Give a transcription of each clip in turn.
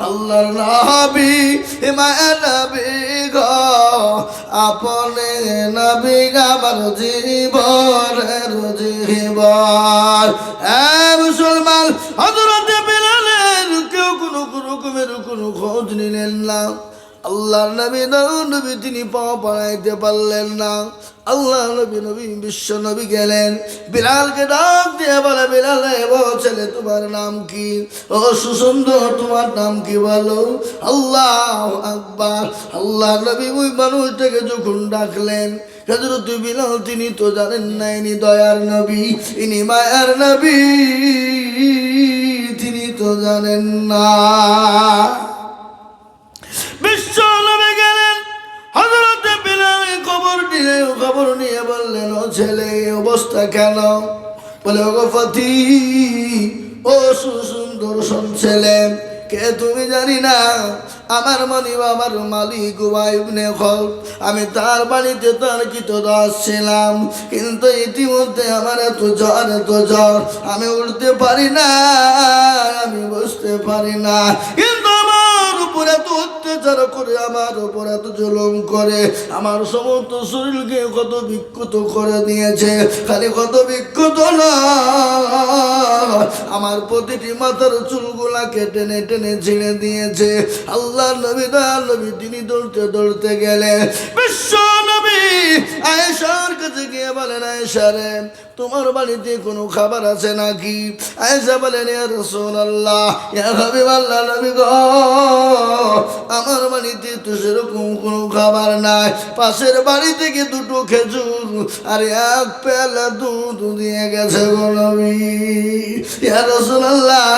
আল্লাহর নবী মায়া নবী গো আপনি নবী আমার জীবনের জীবন। মুসলমান হযরত বিলালের কেউ কোনো রকমের কোনো খোঁজ নিলেন না। আল্লাহর নবী তিনি পা বাড়াইতে পারলেন না। আল্লাহ নবী বিশ্ব নবী গেলেন, বিলালকে ডাক দিয়ে বলে, বিলাল ও ছেলে তোমার নাম কি? ও সুসুন্দর তোমার নাম কি বলো? আল্লাহু আকবার। আল্লাহ নবী ওই মানুষটাকে যখন ডাকলেন, হযরত বিলাল তিনি তো জানেন না ইনি দয়ার নবী, ইনি মায়ার নবী, তিনি তো জানেন না। বিশ্ব নবী গেলেন, হযরত বিলাল খবর নিয়ে বললেন, ও ছেলে অবস্থা কেন? বলে, ও ফাতি, ও সুসুন্দর ছেলে, কে তুমি জানি না? আমার আমার মালিক ইবনে খলফ, আমি তার বাড়িতে তার কৃতদাস ছিলাম, কিন্তু ইতিমধ্যে আমার এত জ্বর আমি উঠতে পারি না, আমি বসতে পারি না, কিন্তু আমার উপর এত অত্যাচার করে, আমার উপর এত জুলুম করে, আমার সমস্ত শরীরকে কত বিক্ষত করে দিয়েছে। খালি কত বিক্ষত না, আমার প্রতিটি মাথার চুলগুলাকে টেনে টেনে ছিঁড়ে দিয়েছে। আল্লাহ নবী তিনি দৌড়তে গেলেন। বিশ্ব নবী আয়েশার কাছে গিয়ে বলেন, আয়েশা রে, তোমার বাড়িতে কোনো খাবার আছে নাকি? আয়েশা বলেন, ইয়া রাসূলুল্লাহ, ইয়া হাবিবাল্লাহ নবী গো, আমার বাড়িতে তো সেরকম কোনো খাবার নাই। পাশের বাড়ি থেকে দুটো খেজুর আর এক পেয়ালা দুধ দিয়ে গেছে গো নবী। ইয়া রাসূলুল্লাহ,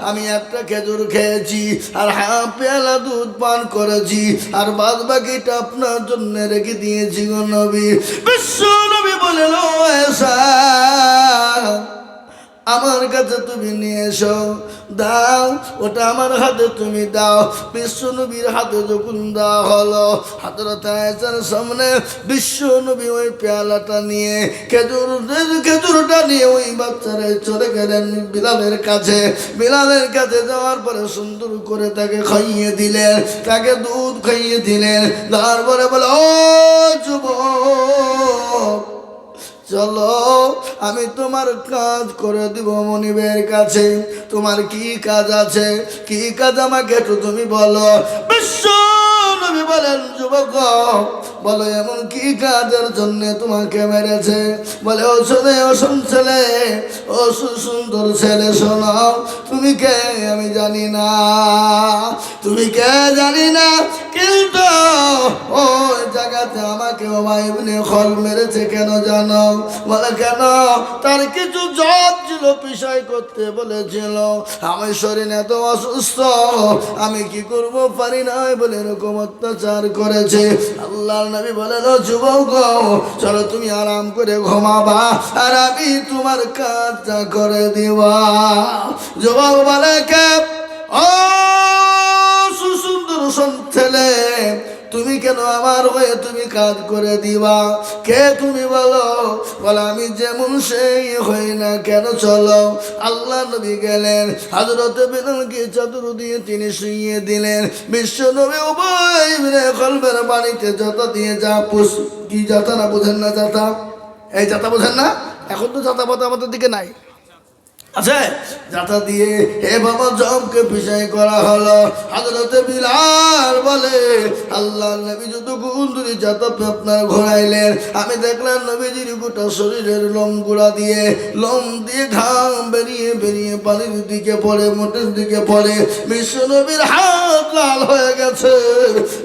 আমি একটা খেজুর খেয়েছি আর হাফ পেয়ালা দুধ পান করেছি, আর বাদ বাকিটা আপনার জন্য রেখে দিয়েছি গো নবী। বিশ্ব নবী বলেন, ও আয়েশা, আমার কাছে তুমি নিয়ে এসো, দাও, ওটা আমার হাতে তুমি দাও। বিশ্ব নবীর হাতে যখন দেওয়া হলো, হযরত আয়েশার সামনে বিশ্ব নবী ওই পেয়ালাটা নিয়ে, খেজুরটা নিয়ে ওই বাচ্চারা চলে গেলেন বিলালের কাছে। বিলালের কাছে যাওয়ার পরে সুন্দর করে তাকে খাইয়ে দিলেন, তাকে দুধ খাইয়ে দিলেন। তারপরে বলে, ও যুবক, চলো আমি তোমার কাজ করে দিব মনিবের কাছে। তোমার কি কাজ আছে? কি কাজ আমাকে একটু তুমি বলো। বিশ্ব নবী বলেন, যুবক বলো, এমন কি কাজের জন্য তোমাকে মেরেছে? বলে, ও ছেলে, ও ছেলে, ও সুন্দর ছেলে, শোনো, তুমি কে আমি জানি না, তুমি কে জানি না, কিন্তু ওই জায়গাতে আমাকে উমাইয়া ইবনে খলফ মেরেছে কেন জানো? বলে, কেন? তার কিছু জব ছিল, বিষয় করতে বলেছিল, আমি শরীর এত অসুস্থ, আমি কি করব পারি না বলে এরকম অত্যাচার করেছে। আল্লাহর নবী বলেন, ও যুবক, চলো তুমি আরাম করে ঘুমাবা, আর আমি তোমার কাজটা করে দিবা। যুবক বলে, কে? ও সুন্দর ছেলে, তুমি কেন আমার হয়ে তুমি কাজ করে দিবা? কে তুমি বলো? বলে, আমি যেমন সেই হই না কেন, চলো। আল্লাহ নবী গেলেন, হযরত বিলালকে চাদর দিয়ে তিনি শুইয়ে দিলেন। বিশ্ব নবী উমাইয়া ইবনে খলফের বাড়িতে যাতা দিয়ে কি যাতা না বোঝেন না? যাতা, এই যাতা বোঝেন না? এখন তো যাতা পাতা আমাদের দিকে নাই, আছে যাতা দিয়ে হে বাবা জমকে পিছাই করা হলো। হযরত বিলাল বলে, আল্লাহ নবী যতক্ষণ ধরে যাতা আপনার ঘোরাইলেন, আমি দেখলাম নবীজির গোটা শরীরের লোম দিয়ে ঘাম বেরিয়ে পানির দিকে পড়ে, মোটের দিকে পড়ে। বিশ্ব নবীর হাত লাল হয়ে গেছে,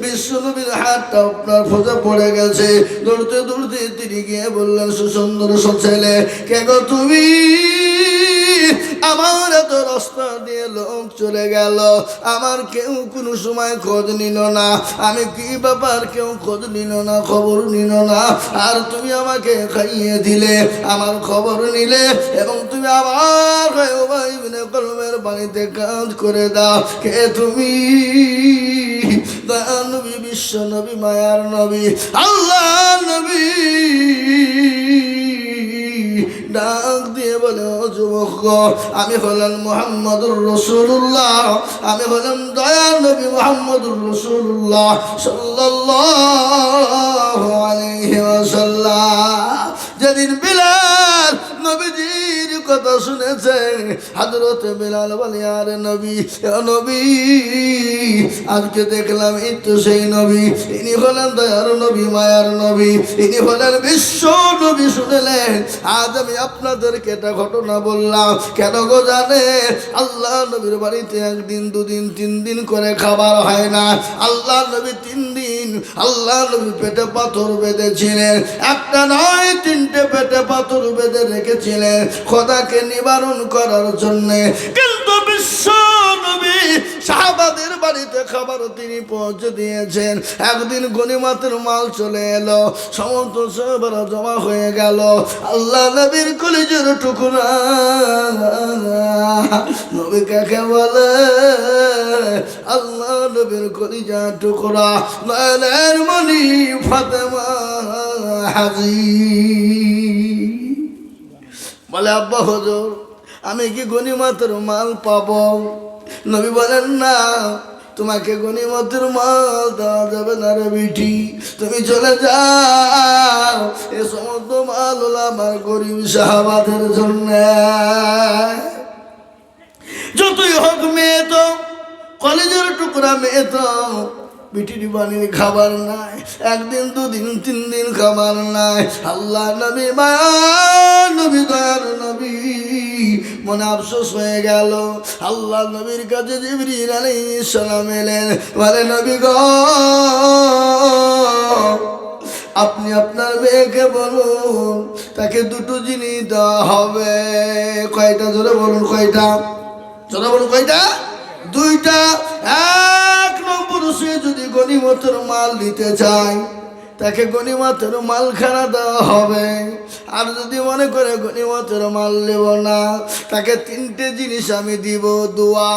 বিশ্ব নবীর হাতটা আপনার ফোঁজা পড়ে গেছে। দৌড়তে তিনি গিয়ে বললেন, সুন্দর ছেলে, কে গো তুমি? আমার এত রাস্তা দিয়ে লোক চলে গেল, আমার কেউ কোনো সময় খোঁজ নিল না, আমি কি ব্যাপার, কেউ খোঁজ নিল না, খবর নিল না, আর তুমি আমাকে খাইয়ে দিলে, আমার খবর নিলে, এবং তুমি আমার উমাইয়া ইবনে খলফের বাড়িতে কাজ করে দাও। কে তুমি? দয়ার নবী, বিশ্ব নবী, মায়ার নবী, আল্লাহ নবী ডাক দিয়ে বলে, ও যুবক, আমি হলাম মুহাম্মদুর রাসূলুল্লাহ, আমি হলাম দয়ার নবী মুহাম্মদুর রাসূলুল্লাহ সাল্লাল্লাহু আলাইহি ওয়াসাল্লাম। যেদিন বিলাল নবীজির কথা শুনেছে, হযরত বিলাল বলে, আরে নবী, নবী, আজকে দেখলাম এই তো সেই নবী, ইনি হলেন দয়ার নবী, মায়ার নবী, ইনি হলেন বিশ্ব নবী। শুনলেন, আজ আমি আপনাদেরকে একটা ঘটনা বললাম, কেন গো জানে? আল্লাহ নবীর বাড়িতে একদিন, দুদিন, 3 দিন করে খাবার হয় না। আল্লাহ নবী 3 দিন আল্লাহ নবী পেটে পাথর বেঁধেছিলেন, একটা নয় 3টে পেটে পাথর বেঁধে রেখেছিলেন খোদাকে নিবারণ করার জন্য। কিন্তু বিশ্ব নবী সাহাবাদের বাড়িতে খাবার তিনি পৌঁছে দিয়েছেন। একদিন গনিমতের মাল চলে এলো, সমস্ত সাহাবারা জমা হয়ে গেল। আল্লাহ নবীর কলিজার টুকরা নবী কাকে বলে? আল্লাহ নবীর কলিজার টুকরা নয়নের মণি ফাতেমা হাজির বলে, আব্বা হুজুর, আমি কি গনিমতের মাল পাবো? নবী বলেন, না, তোমাকে গনিমতের মাল দেওয়া যাবে না রে বিটি, তুমি চলে যাও, এ সমস্ত মাল হলো আমার গরিব সাহাবাদের জন্য। যতই হোক মেয়ে তো কলেজের টুকরা, মেয়ে তো বিটির বানির খাবার নাই, একদিন, 2 দিন, 3 দিন খাবার নাই। আল্লাহ নবী, মায়া নবী, দয়ার নবী মনে আফসোস হয়ে গেল। আল্লাহ নবীর কাছে জিবরিল আলাইহিস সালাম এলেন, বলে, নবী গো, আপনি আপনার মেয়েকে বলুন তাকে 2টো জিনিস দেওয়া হবে। কয়টা? জোরে বলুন, কয়টা? জোরে বলুন, কয়টা? 2টা। 1 নম্বর, সে যদি গনিমতের মাল নিতে চায় তাকে গনিমতের মালখানা দেওয়া হবে। আর যদি মনে করে গনিমতের মাল নেব না, তাকে 3টে জিনিস আমি দিব, দোয়া।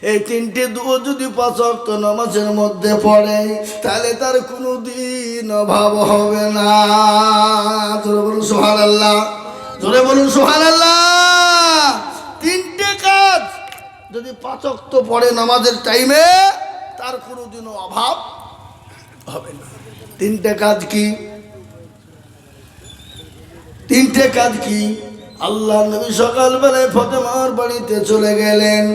এই 3টে দোয়া যদি 5 ওয়াক্ত নামাজের মধ্যে পড়ে, তাহলে তার কোনো দিন অভাব হবে না। জোরে বলুন সুবহানাল্লাহ, জোরে বলুন সুবহানাল্লাহ। 3টে কাজ যদি 5 ওয়াক্ত পড়ে নামাজের টাইমে, তার কোনোদিনও অভাব হবে না। 3টে কাজ কি? 3টে কাজ কি? আল্লাহ নবী সকালবেলায় ফাতেমার বাড়িতে চলে গেলেন,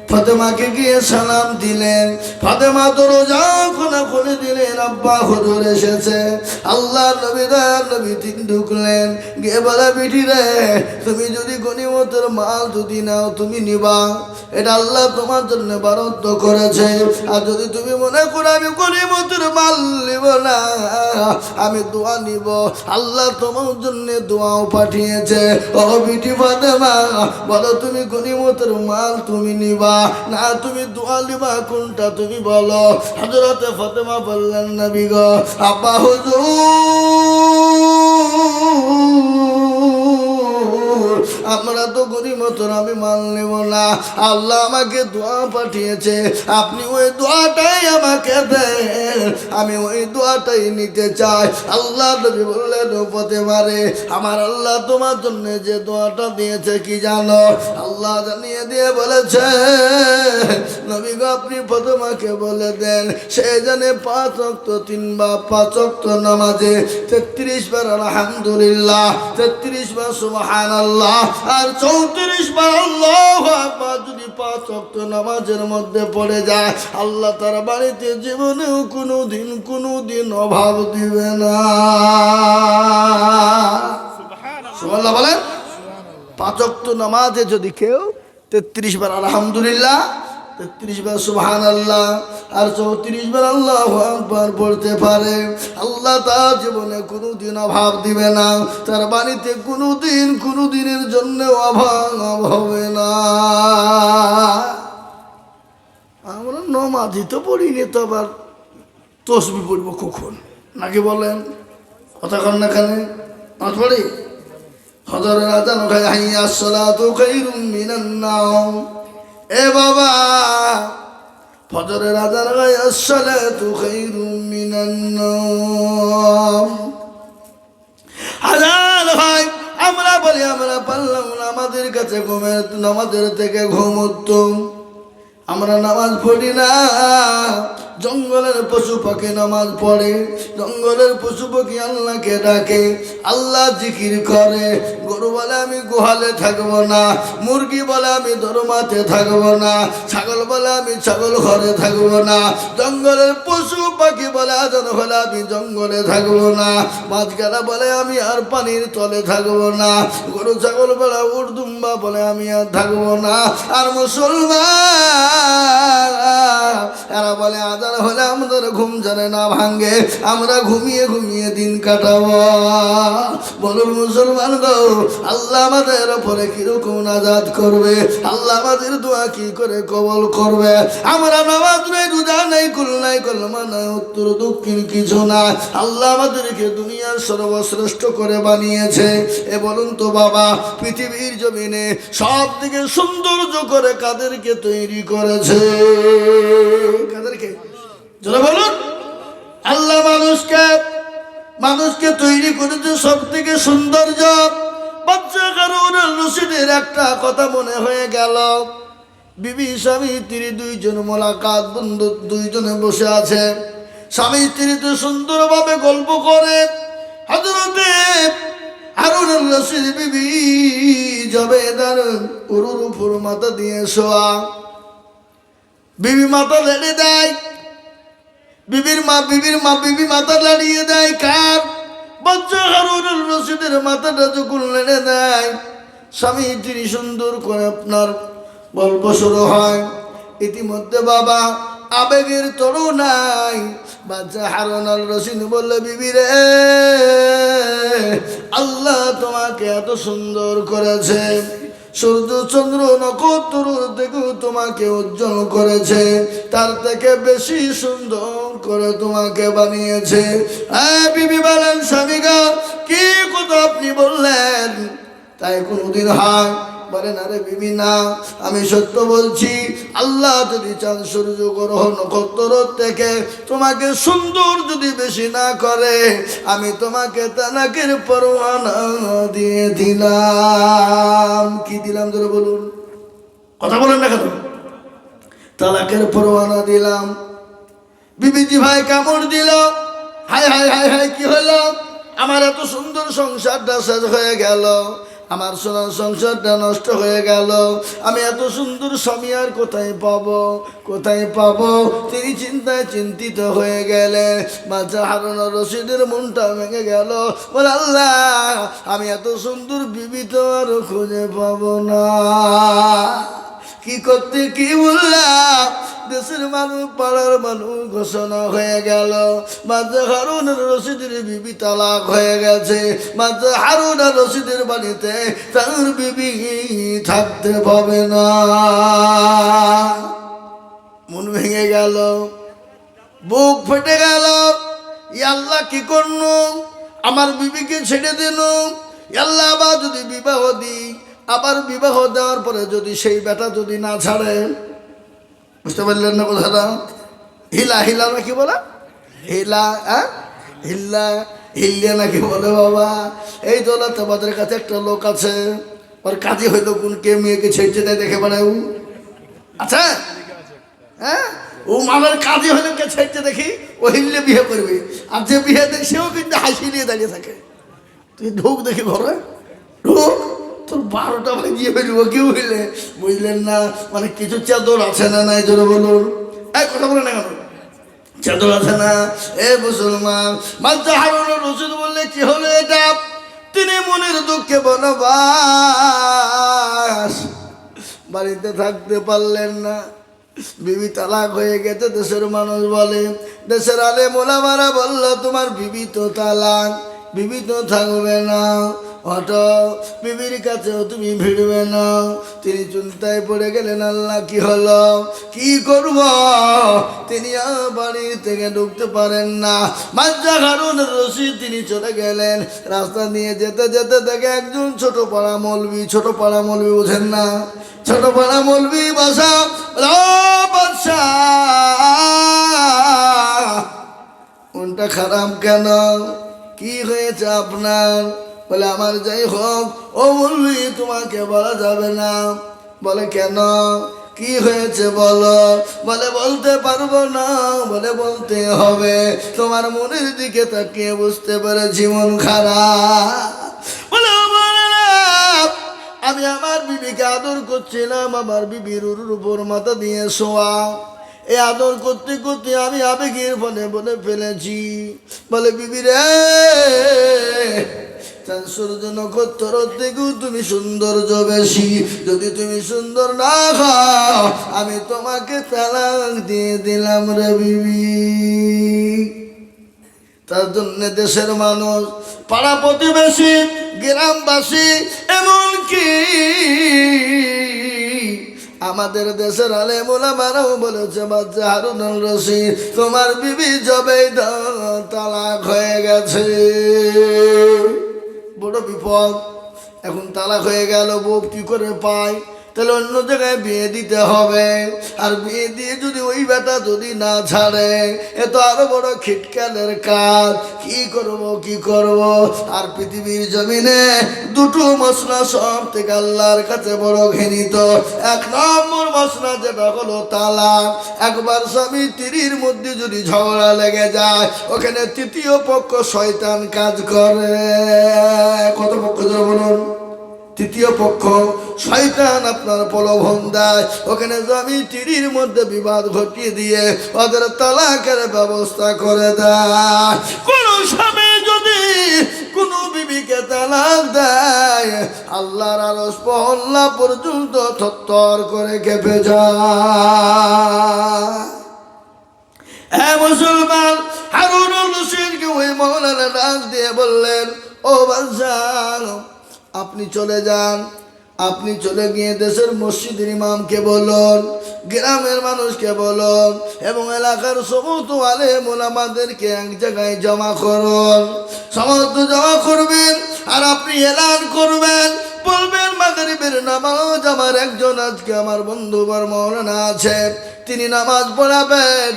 ফাতেমাকে গিয়ে সালাম দিলেন। ফাতেমা দরজা খুলে দিলেন, আব্বা হুজুর এসেছে। আল্লাহ নবী, দয়ার নবী তিনি ঢুকলেন, গিয়ে বলে, বিটি রে, তুমি যদি গনিমতের মাল যদি নাও, তুমি নিবা, এটা আল্লাহ তোমার জন্য বরাদ্দ করেছে। আর যদি তুমি মনে করো আমি গনিমতের মাল নিব না, আমি দোয়া নিব, আল্লাহ তোমার জন্য দোয়াও পাঠিয়েছে। ও বিটি ফাতেমা, বলো, তুমি গনিমতের মাল তুমি নিবা না তুমি দোয়া নিবা, কোনটা তুমি বলো? হযরত ফাতেমা বললেন, নবী গো, আব্বা হুজুর, আমরা তো গনিমতের আমি মাল নেব না, আল্লাহ আমাকে দোয়া পাঠিয়েছে, আপনি ওই দোয়াটাই আমাকে দেন, আমি ওই দোয়াটাই নিতে চাই। আল্লাহ নবী বললেন, ও ফাতেমা রে, আমার আল্লাহ তোমার জন্য যে দোয়াটা দিয়েছে কি জানো? আল্লাহ জানিয়ে দিয়ে বলেছে, নবী গো, আপনি ফাতেমাকে বলে দেন, সে জানে 5 ওয়াক্ত 3 বার 5 ওয়াক্ত নামাজে 33 বার আলহামদুলিল্লাহ, 33 বার সুবহানাল্লাহ, আর 34 বার আল্লাহু আকবার যদি 5 ওয়াক্ত নামাজের মধ্যে পড়ে যায়, আল্লাহ তার বাড়িতে জীবনেও কোনোদিন অভাব দিবে না। সুবহানাল্লাহ বলেন। 5 ওয়াক্ত নামাজে যদি কেউ 33 বার আলহামদুলিল্লাহ, 33 বার সুবহানাল্লাহ আর 34 বার আল্লাহু আকবার পড়তে পারে, আল্লাহ তার জীবনে কোনোদিন অভাব দিবে না, তার বাড়িতে কোনোদিনের জন্য অভাব হবে না। আমরা নামাজই তো পড়িনি, তো আবার তসবিহ পড়বো কখন? নাকি বলেন? কথা কন না, কেন নামাজ পড়ি? হযরত আযান উঠায়, হাইয়া আসসালাতু খায়রুম মিনান নাওম। এ বাবা, ফজরের আযান হয়, আসসালাতু খায়রুম মিনান নাওম। আযান হয়, আমরা বলি আমরা পারলাম না, আমাদের কাছে ঘুমের নামাজের থেকে ঘুম উত্তম। আমরা নামাজ পড়ি না, জঙ্গলের পশু পাখি নামাজ পড়ে, জঙ্গলের পশু পাখি আল্লাহকে ডাকে, আল্লাহ জিকির করে। গরু বলে আমি গোহালে থাকবো না, মুরগি বলে আমি দরমাতে থাকবো না, ছাগল বলে আমি ছাগল ঘরে থাকবো না, জঙ্গলের পশু পাখি বলে আজান হলে আমি জঙ্গলে থাকবো না, মাছগালা বলে আমি আর পানির তলে থাকবো না, গরু ছাগল বলে উর্দুম্বা বলে আমি আর থাকবো না। আর মুসলমান এরা বলে আজান হলে আমাদের ঘুম জানে না ভাঙ্গে, আমরা ঘুমিয়ে ঘুমিয়ে দিন কাটাবো। বলুন মুসলমান গো, আল্লাহ আমাদের ওপরে কিরকম নাজাত করবে, আল্লাহ আমাদের দোয়া কি করে কবল করবে? আমরা নামাজ নাই, রোজা নাই, কুল নাই, কলমা নাই, উত্তর দক্ষিণ কিছু না, আল্লাহ আমাদেরকে দুনিয়ার সর্বশ্রেষ্ঠ করে বানিয়েছে। এ বলুন তো বাবা, পৃথিবীর জমিনে সব দিকে সৌন্দর্য করে কাদেরকে তৈরি করেছে? কাদেরকে? যারা বলুন, আল্লাহ মানুষকে তৈরি করেছে সব থেকে সৌন্দর্য। বাচ্চা হারুন রশিদের একটা কথা মনে হয়ে গেল। বিবি স্বামী স্ত্রী দুইজন মোলাকাত, বন্ধু দুইজনে বসে আছে, স্বামী স্ত্রী তো সুন্দরভাবে গল্প করে। হযরতে হারুন রশিদ বিবি জবেদার উরুর উপর মাথা দিয়ে শোয়া, বিবি মাথা লেড়ে দেয়, বিবি মাথা লাড়িয়ে দেয়। কার? বাচ্চা হারুন রশিদের মাথাটা যখন লেড়ে দেয়, স্বামী স্ত্রী সুন্দর করে আপনার গল্প শুরু হয়। ইতিমধ্যে বাবা আবেগের তরু নাই, বাচ্চা হারুন রশিদ বললে, বিবি রে, আল্লাহ তোমাকে এত সুন্দর করেছে, সূর্য চন্দ্র নক্ষত্র থেকে তোমাকে উজ্জ্বল করেছে, তার থেকে বেশি সুন্দর করে তোমাকে বানিয়েছে। বিবি বলেন, স্বামী গো, কি কথা আপনি বললেন? তাই কোনোদিন হয়? বলেন, আরে বিবি না, আমি সত্য বলছি, আল্লাহ যদি চান সূর্য গ্রহ নক্ষত্র থেকে তোমাকে সুন্দর যদি বেশি না করে, আমি তোমাকে তালাকের পরোয়ানা দিয়ে দিলাম। কি দিলাম জোরে বলুন, কথা বলেন না কেন? তালাকের পরোয়ানা দিলাম। বিবিজি ভাই কামড় দিল, হায় হায় হায় হায়, কি হলো? আমার এত সুন্দর সংসারটা শেষ হয়ে গেল, আমার সোনার সংসারটা নষ্ট হয়ে গেল, আমি এত সুন্দর স্বামী আর কোথায় পাবো, কোথায় পাবো? তিনি চিন্তায় চিন্তিত হয়ে গেলে। বাচ্চা হারুন রশিদের মনটা ভেঙে গেল, বলে, আল্লাহ, আমি এত সুন্দর বিবি তো আর খুঁজে পাবো না। কি করতে কি বললাম? দেশের মানুষ, পাড়ার মানুষ ঘোষণা হয়ে গেল, বাচ্চা হারুন রশিদের বিবি তালাক হয়ে গেছে, বাচ্চা হারুন রশিদের বাড়িতে তার বিবি থাকতে পাবে না। মন ভেঙে গেল, বুক ফেটে গেল। আল্লাহ, কি করল? আমার বিবিকে ছেড়ে দিল। আল্লাহ, আবার যদি বিবাহ দিই, আবার বিবাহ দেওয়ার পরে যদি সেই বেটা যদি না ছাড়ে, বুঝতে পারলেন না কথাটা? হিলা নাকি বলে, হিল্লা নাকি বলে বাবা। এই দৌলতে আমাদের কাছে একটা লোক আছে, ওর কাজই হইলো কোন কে মেয়েকে ছেড়ে দেয় দেখে বেড়ায়। আচ্ছা, হ্যাঁ, ও মামার কাজই হইলো কে ছেড়ে দেখি, ও হিল্লে বিয়ে করবে। আর যে বিয়ে দেয় সেও কিন্তু হাসি নিয়ে দাঁড়িয়ে থাকে। তুই ঢোক দেখি ঘরে, ঢোক, তোর 12টা বাজিয়ে ফেলবো। কেউ হইলে বুঝলেন না, মানে কিছু চাদর আছে না নাই জোরে বলুন, এক কথা বলে না কেন? চাদর আছে না? এ মুসলমান, বাচ্চা হারুন রশিদ বললে, কি হলো এটা? তিনি মনের দুঃখে বনবাস, বাড়িতে থাকতে পারলেন না, বিবি তালাক হয়ে গেছে। দেশের মানুষ বলে, দেশের আলেম ওলামারা বলল, তোমার বিবি তো তালাক, বিবি তো থাকবে না, হটো বিবির কাছেও তুমি ভিড়বে না। তিনি চিন্তায় পড়ে গেলেন, আল্লাহ, কি হলো, কি করব? তিনি বাড়ি থেকে ঢুকতে পারেন না। বাচ্চা হারুন রশিদ তিনি চলে গেলেন। রাস্তা নিয়ে যেতে যেতে দেখে একজন ছোট পাড়া মৌলবি, বোঝেন না? ছোট পাড়া মৌলবি বাসা। বাদশা, মনটা খারাপ কেন? কি হয়েছে আপনার? বলে আমার যাই হোক, ও বলবি তোমাকে বলা যাবে না। বলে কেন, কি হয়েছে বলো? বলে বলতে পারবো না। বলে বলতে হবে, তোমার মনের দিকে তাকিয়ে বুঝতে পেরেছি মন খারাপ। বলে আমি আমার বিবিকে আদর করছিলাম, আমার বিবির উপর মাথা দিয়ে শোয়া। এই আদর করতে করতে আমি আবেগের বনে বনে ফেলেছি। বলে বিবি রে, সূর্য নক্ষত্র থেকেও তুমি সৌন্দর্য বেশি, যদি তুমি সুন্দর না খাও আমি তোমাকে তালাক দিয়ে দিলাম রে বিবি। তার জন্য দেশের মানুষ, পাড়া প্রতিবেশী, গ্রামবাসী, এমনকি আমাদের দেশের আলেম ওলামারাও বলেছে, বাচ্চা হারুনুর রশিদ তোমার বিবি জবে তালাক হয়ে গেছে। বড় বিপদ। এখন তালাক হয়ে গেল, বউ কি করে পায়? তাহলে অন্য জায়গায় বিয়ে দিতে হবে। আর বিয়ে দিয়ে যদি ওই বেটা যদি না ছাড়ে, এ তো আরো বড় খিটকালের কাজ। কি করব কি করব? আর পৃথিবীর জমিনে দুটো মশলা সব থেকে আল্লাহর কাছে বড় ঘৃণিত। এক নম্বর মশলা যেটা হলো তালাক। একবার স্বামী স্ত্রীর মধ্যে যদি ঝগড়া লেগে যায়, ওখানে তৃতীয় পক্ষ শয়তান কাজ করে। কত পক্ষ ধরে বলুন? তৃতীয় পক্ষ শয়তান আপনার প্রলোভন দেয়। ওখানে স্বামী স্ত্রীর মধ্যে বিবাদ ঘটিয়ে দিয়ে ওদের তালাকের ব্যবস্থা করে দেয়। কোন স্বামী যদি কোন বিবিকে তালাক দেয়, আল্লাহর আরশ মহল্লা পর্যন্ত থরথর করে কেঁপে যায়। হ্যাঁ মুসলমান, হারুনুর রশিদকে ওই মওলানা ডাক দিয়ে বললেন, ও বাদশাহ আপনি চলে যান, আপনি চলে গিয়ে দেশের মসজিদের ইমামকে বলুন, গ্রামের মানুষকে বলুন, এবং এলাকার সমস্ত আলেম ওলামাদেরকে এক জায়গায় জমা করুন। সমস্ত জমা করবেন আর আপনি এলান করবেন, বলবেন মাগরিবের নামাজ আমার একজন আজকে আমার বন্ধু মওলানা আছে, তিনি নামাজ পড়াবেন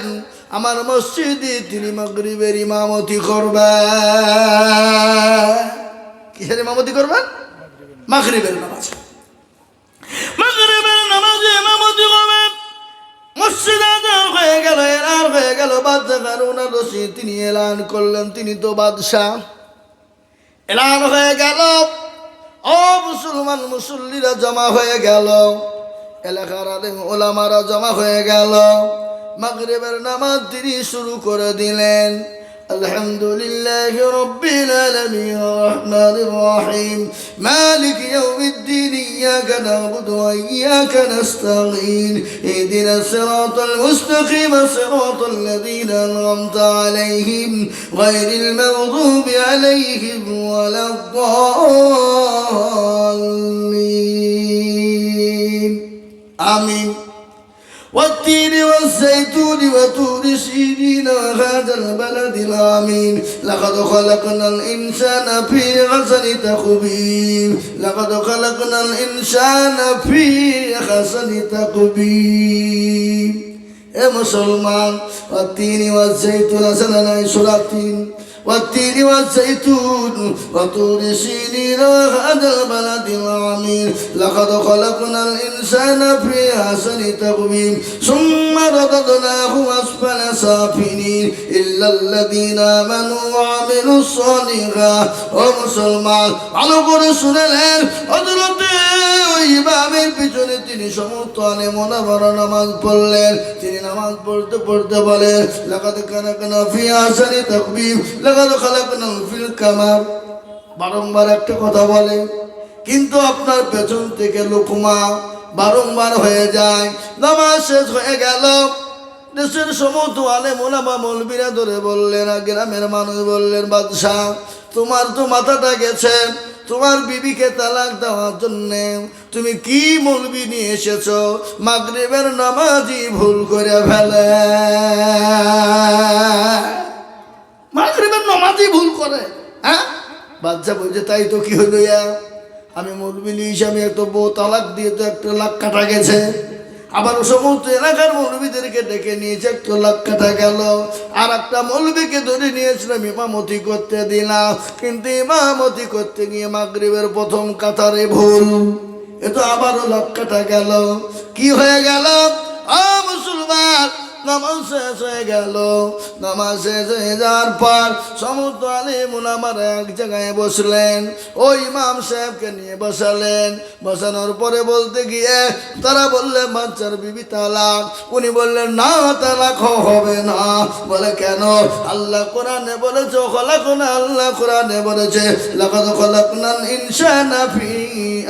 আমার মসজিদে, তিনি মাগরিবের ইমামতি করবেন। কিসের ইমামতি করবেন? মাগরিবের নামাজ। মাগরিবের নামাজে ইমামতি করবেন। মসজিদে আযান হয়ে গেল, এলান হয়ে গেল। বাদশা হারুনুর রশিদ তিনি এলান করলেন, তিনি তো বাদশা। এলান হয়ে গেল, ও মুসলমান মুসল্লিরা জমা হয়ে গেল, এলাকার আলেম ওলামারা জমা হয়ে গেল। মাগরিবের নামাজ তিনি শুরু করে দিলেন। আলহামদুলিল্লাহি রাব্বিল আলামিন রহমানির রহিম মালিকি ইয়াউমিদ্দিন ইয়াকা না'বুদু ওয়া ইয়াকা নাস্তাঈন ইহদিনাস সিরাতাল মুস্তাকিম সিরাতাল লাযীনা আন'আমতা আলাইহিম গায়রিল মাগদুবি আলাইহিম ওয়ালাদ-দাল্লিন। আমিন। والتين والزيتون وطور سينين وهذا البلد الآمين لقد خلقنا الإنسان في أحسن تقويم لقد خلقنا الإنسان في أحسن تقويم يا مسلمان والتين والزيتون أسلنا سورتين والتين والزيتون وطور سينين وهذا البلد الآمين لقد خلقنا الإنسان في أحسن تقويم ثم رددناه أسفل سافلين إلا الذين آمنوا وعملوا الصالحات ومسلمان على رسول الله حضرته ইমামের পিছনে তিনি সমস্ত আলেম ওলামারা নামাজ পড়লেন। তিনি নামাজ পড়তে পড়তে বলেন, লাকাদ খালাকনা ফি আহসানি তাকওয়িম লাকাদ খালাকনা ফিল কামার। বারংবার একটা কথা বলে, কিন্তু আপনার পেছন থেকে লোকমা বারংবার হয়ে যায়। নামাজ শেষ হয়ে গেল, দেশের সমস্ত আলেম ওলামা মৌলবীরা ধরে বললেন, আর গ্রামের মানুষ বললেন, বাদশাহ তোমার তো মাথাটা গেছে, তোমার বিবিকে তালাক দেওয়ার জন্যে তুমি কি মৌলবি নিয়ে এসেছো? মাগরিবের নামাজই ভুল করে ফেলে, মাগরিবের নামাজই ভুল করে। হ্যাঁ, বাদশা বলছে তাই তো, কি হইল? আমি মৌলবি হিসাবে একটা বউ তালাক দিয়ে তো 1 লাখ কাটা গেছে, আবার সমস্ত এলাকার মৌলবীদেরকে ডেকে নিয়েছে, 1 লাখ কাটা গেল। আর একটা মৌলবীকে ধরে নিয়েছিলাম, ইমামতি করতে দিলাম, কিন্তু ইমামতি করতে গিয়ে মাগরিবের প্রথম কাতারে ভুল, এ তো আবারও লাখ কাটা গেল। কি হয়ে গেল? মুসলমান, নামাজ শেষ হয়ে গেল। নামাজ শেষ হয়ে যাওয়ার পর সমস্ত আলিম উলামারা এক জায়গায় বসলেন, ওই ইমাম সাহেবকে নিয়ে বসালেন। বসানোর পরে বলতে গিয়ে তারা বললেন বাচ্চার বিবি তালাক। উনি বললেন না, তালাক হবে না। বলে কেন? আল্লাহ কোরআনে বলেছে, খলাকনা, আল্লাহ কোরআনে বলেছে লাকাদ খলাকনাল ইনসানা ফি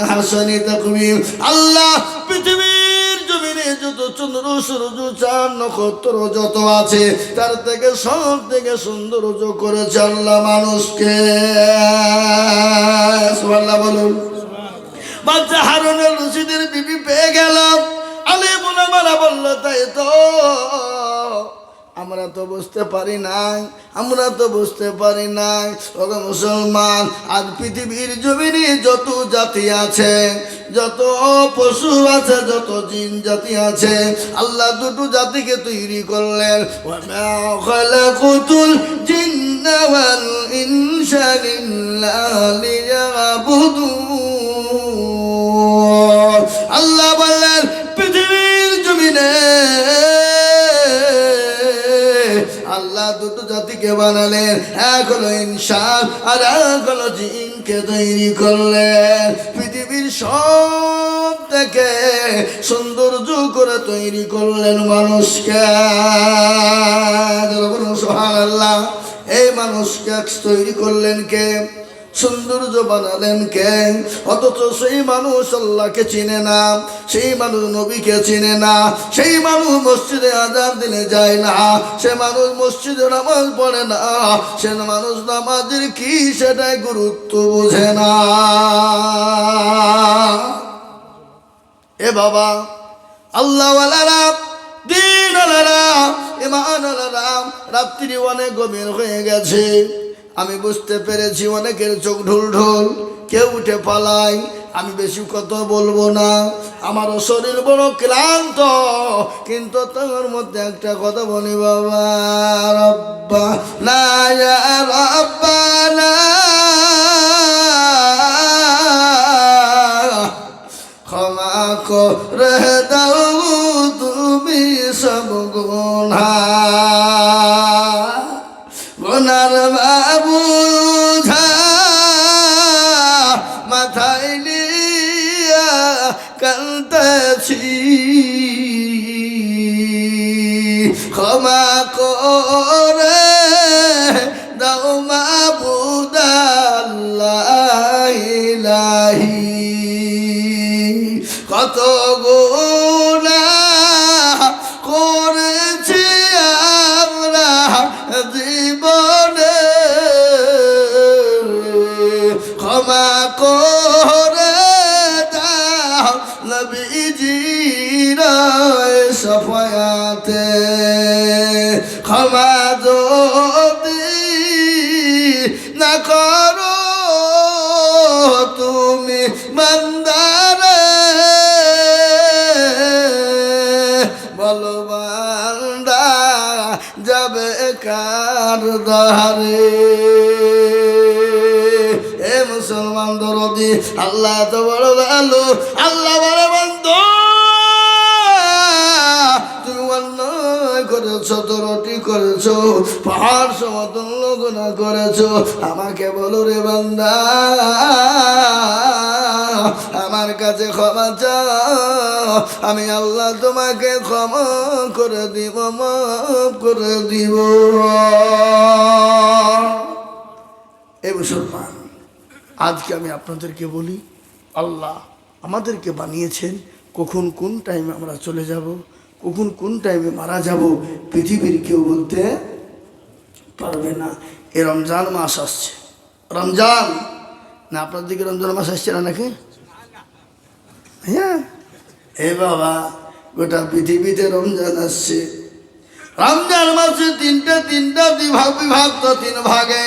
আহসানি তাকওয়িম। আল্লাহ পৃথিবীর জমিনে যত চন্দ্র সূর্য চাঁদ নক্ষত্র যত আছে তার থেকে সব থেকে সৌন্দর্য করেছে আল্লাহ মানুষকে। সুবহানাল্লাহ বলুন। বাচ্চা হারুনুর রশিদের বিবি পেয়ে গেল। আলিম উলামারা বলল তাই তো, আমরা তো বুঝতে পারি নাই, আমরা তো বুঝতে পারি নাই। ওগো মুসলমান, আজ পৃথিবীর জমিনে যত জাতি আছে, যত পশু আছে, যত জিন জাতি আছে, আল্লাহ দুটো জাতিকে তৈরি করলেন। ওয়া মা খালাকুতুল জিন্না ওয়াল ইনসা ইল্লা লিয়াবুদুন। আল্লাহ বললেন পৃথিবীর জমিনে আল্লাহ দুটো জাতিকে বানালেন, এক হলো ইনসান আর এক হলো জিনকে তৈরি করলেন। পৃথিবীর সব থেকে সৌন্দর্য করে তৈরি করলেন মানুষকে। সুবহানাল্লাহ। এই মানুষকে তৈরি করলেন কে? সৌন্দর্য বানালেন কে? অথচ সেই মানুষ আল্লাহকে চিনে না, সেই মানুষ নবীকে চিনে না, সেই মানুষ মসজিদে আযান দিলে যায় না, সে মানুষ মসজিদে নামাজ পড়ে না, সে মানুষ নামাজের কি সেটাই গুরুত্ব বোঝে না। এ বাবা, আল্লাহওয়ালারা, দ্বীনওয়ালারা, ঈমানওয়ালারা, রাত্রি অনেক গভীর হয়ে গেছে। আমি বুঝতে পেরেছি অনেকের চোখ ঢুল ঢুল, কেউ উঠে পালায়। আমি বেশি কথা বলবো না, আমারও শরীর বড় ক্লান্ত, কিন্তু তোমার মধ্যে একটা কথা বলি বাবা। রব্বানা ইয়া রব্বানা ক্ষমা করে দাও তুমি সব গুনার বুঝা মাথায় নিয়া কাঁদতেছি, ক্ষমা করে দাও মাবুদ আল্লাহ ইলাহি। কত গুনাহ করেছি আমরা জীবনে, ক্ষমা করে দাও নবীজির শাফায়াতে। ক্ষমা যদি না করো তুমি বান্দারে, বলো বান্দা যাবে কার দ্বারে। এ মুসলমান দরদি, আল্লাহ তো বড় ভালো। আল্লাহ বড় বন্ধু, তুমি অন্যায় করেছো, দরটি করেছো, পাহাড় সমতুল্য গুনাহ করেছো। আমাকে বলো রে বান্দা, আমার কাছে ক্ষমা চাও, আমি আল্লাহ তোমাকে ক্ষমা করে দিব, মাফ করে দিব। এ মুসলমান, আজকে আমি আপনাদেরকে বলি, আল্লাহ আমাদেরকে বানিয়েছেন, কখন কোন টাইমে আমরা চলে যাব, কখন কোন টাইমে মারা যাব পৃথিবীর কেউ বলতে পারবে না। এ রমজান মাস আসছে, রমজান না আপনার দিকে রমজান মাস আসছে না নাকি? হ্যাঁ, এ বাবা, গোটা পৃথিবীতে রমজান আসছে। রমজান মাসে তিনটা বিভক্ত, 3 ভাগে।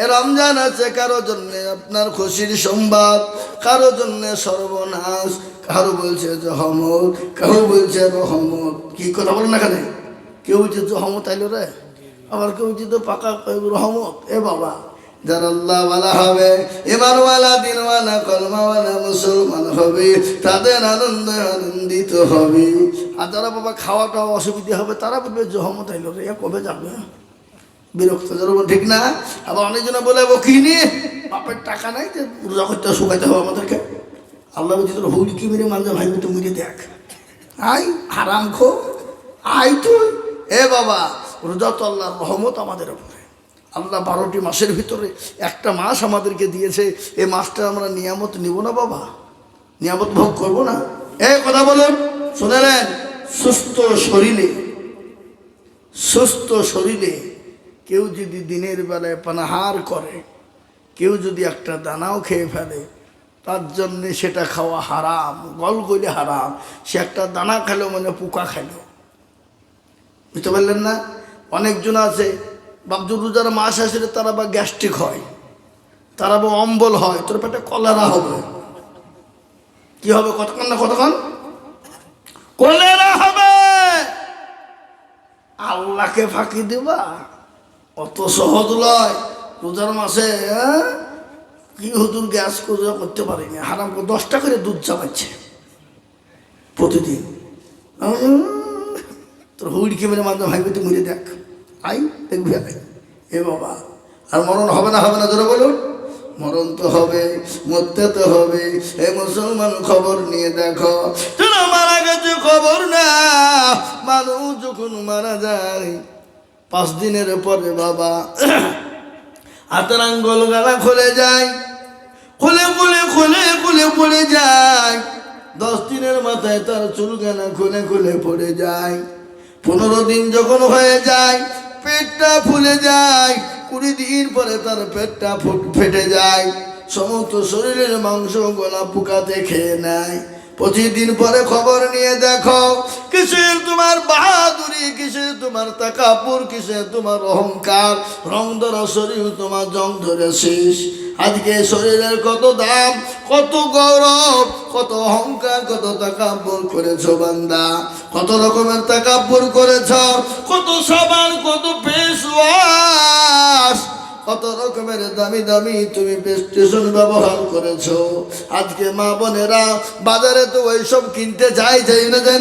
এ রমজান আছে কারো জন্য আপনার খুশির সংবাদ, কারো জন্য সর্বনাশ, কারো বলছে জহমত, কারো বলছে রহমত। কি কথা বলেন না কেন? কেউ বলছে জহমত আইলো রে, আবার কেউ বলছে তো পাকা রহমত। এ বাবা, যারা আল্লাহওয়ালা হবে, ইমানওয়ালা, দিনওয়ালা, কলমাওয়ালা মুসলমান হবে, তাদের আনন্দে আনন্দিত হবে। আর যারা বাবা খাওয়াটা অসুবিধা হবে, তারা বলবে জহমত আইলো রে, কবে যাবে, বিরক্ত যেরকম, ঠিক না? আবার অনেকজনে বলে কিনে বাপের টাকা নাই যে রোজা করতে শুকাইতে হবে আমাদেরকে। আল্লাহ বলছি তোর হুড়কি মেরে মানজা ভাই তুই মিলে দেখ, আই হারাম খো, আই তুই। এ বাবা, রোজা তো আল্লাহর রহমত আমাদের উপরে। আল্লাহ 12টি মাসের ভিতরে একটা মাস আমাদেরকে দিয়েছে। এই মাসটা আমরা নিয়ামত নিব না বাবা? নিয়ামত ভোগ করবো না? এ কথা বলুন, শুনেলেন? সুস্থ শরীরে, সুস্থ শরীরে কেউ যদি দিনের বেলায় পানাহার করে, কেউ যদি একটা দানাও খেয়ে ফেলে, তার জন্যে সেটা খাওয়া হারাম, গলগলে হারাম। সে একটা দানা খেলো মানে পোকা খেলো, বুঝতে পারলেন না? অনেকজন আছে বাবজুর রোজার মাস আসলে তারা বা গ্যাস্ট্রিক হয়, তারা বা অম্বল হয়, তোর পেটে কলেরা হবে। কি হবে? কতক্ষণ না কতক্ষণ কলেরা হবে। আল্লাহকে ফাঁকি দেবা অত সহজ নয়। রোজার মাসে কি হুজুর গ্যাস করতে পারিনি, হারাম করে 10টা করে দুধ চাপাচ্ছে প্রতিদিন। তোর হুড়কি মেরে মাধ্যমে ভাই তুই মরে দেখ, আই দেখবি। এ বাবা, আর মরণ হবে না? হবে না? জোরে বলুন। মরণ তো হবে, মরতে তো হবে। এই মুসলমান খবর নিয়ে দেখো, তোরা মারা গেছে খবর না। মানুষ যখন মারা যায় 5 দিনের পরে বাবা হাতের আঙ্গুল গালা খুলে যায়, খুলে খুলে খুলে খুলে পড়ে যায়। 10 দিনের মাথায় তার চুল গানা খুলে খুলে পড়ে যায়। 15 দিন যখন হয়ে যায় পেটটা ফুলে যায়। 20 দিন পরে তার পেটটা ফেটে যায়। সমস্ত শরীরের মাংস গলা পোকাতে খেয়ে নেয়। 25 দিন পরে খবর নিয়ে দেখো, কিসের তোমার বাহাদুরি, কিসের তোমার তাকাপুর, কিসের তোমার অহংকার, রং ধরা শরীর তোমার জং ধরে শেষ। আজকে শরীরের কত দাম, কত গৌরব, কত অহংকার, কত তাকাব্বুর করেছো বান্দা, কত রকমের তাকাব্বুর করেছ, কত সাবান, কত ফেস ওয়াশ, কত রকমের দামি দামি তুমি প্রেস্টেশন ব্যবহার করেছো। আজকে মা বোনেরা বাজারে তো ওইসব কিনতে যায়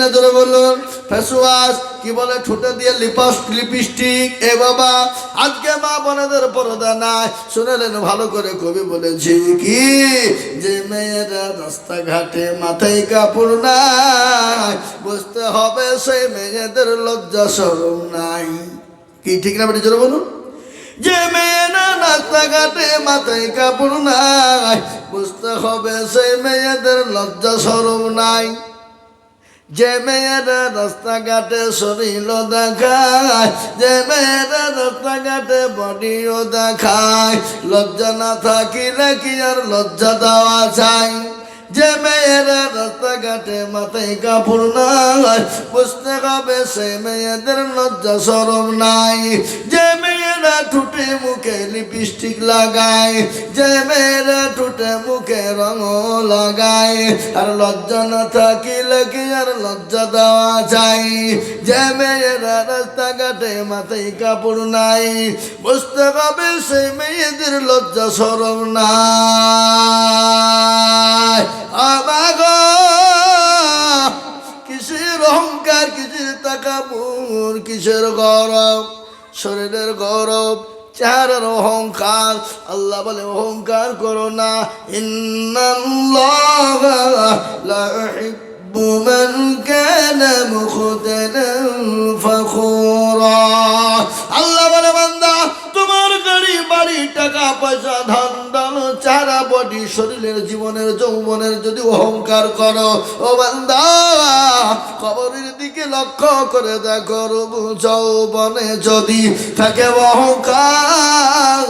না জোরে বলুন। ফেস ওয়াশ, কি বলে ঠোঁটে দিয়ে লিপস্টিক। এ বাবা, আজকে মা বোনেদের পর্দা নাই। শুনেলেন ভালো করে, কবি বলেছি কি, যে মেয়েরা রাস্তাঘাটে মাথায় কাপড় নাই, বুঝতে হবে সেই মেয়েদের লজ্জা শরম নাই। কি ঠিক না বেটি? জোরে বলুন। যে মেয়েরা রাস্তাঘাটে মাথায় কাপড় নাই, বুঝতে হবে সেই মেয়েদের লজ্জা শরম নাই। যে মেয়েরা রাস্তাঘাটে শরীর দেখায়, যে মেয়েরা রাস্তাঘাটে বডিও দেখায়, লজ্জা না থাকিলে কি আর লজ্জা দেওয়া যায়? যে মেয়েরা রাস্তাঘাটে মাথায় কাপড় নাই, বুঝতে হবে সে মেয়েদের লজ্জা শরম নাই। যে মেয়েরা ঠোঁটে মুখে লিপস্টিক লাগায়, যে মেয়েরা ঠোঁটে মুখে রঙ লাগায়, আর লজ্জা না থাকিলে কি আর লজ্জা দেওয়া যায়? যে মেয়েরা রাস্তাঘাটে মাথায় কাপড় নাই, বুঝতে হবে সেই মেয়েদের লজ্জা শরম নাই। আমাগো কিসের অহংকার, কিসের তাকাবুর, কিসের গৌরব, শরীরের গৌরব, চেহারার অহংকার। আল্লাহ বলে অহংকার করো না। ইন্নাল্লাহা লা ইউহিব্বু মান কানা মুখতালান ফাখুরা। আল্লাহ বলে বান্দা, তোমার গাড়ি বাড়ি টাকা পয়সা ধন দন চারা বডি শরীরের জীবনের যৌবনের যদি অহংকার করো, ও বান্দা কবরের দিকে লক্ষ্য করে দেখো, রূপ যৌবনে যদি থাকে অহংকার,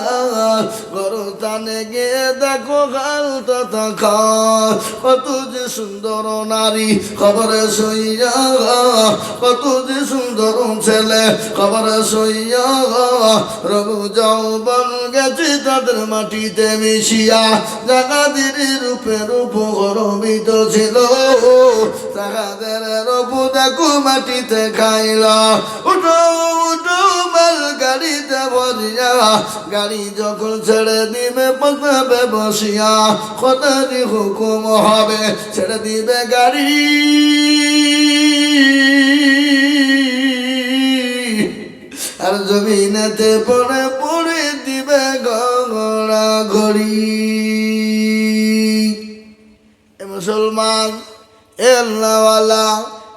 গরতানে গিয়ে দেখো গালটা থাকা। কত যে সুন্দর নারী কবরে শুইয়া, কত যে সুন্দর ছেলে কবরে শুইয়া, রূপ যৌবন গেছি তাদের মাটিতে মিশিয়া, জাগাদের রূপে রূপ গর্বিত ছিল, তাহাদের রূপ দেখো মাটিতে খাইলা। উঠো উঠো মাল গাড়িতে বসিয়া, গাড়ি যখন ছেড়ে দিবে পথে বসিয়া, খোদারি হুকুম হবে ছেড়ে দিবে গাড়ি। আর জমিনেতে পড়ে পড়ে দিবে গড়া ঘড়ি। এ মুসলমান, এ আল্লাহওয়ালা,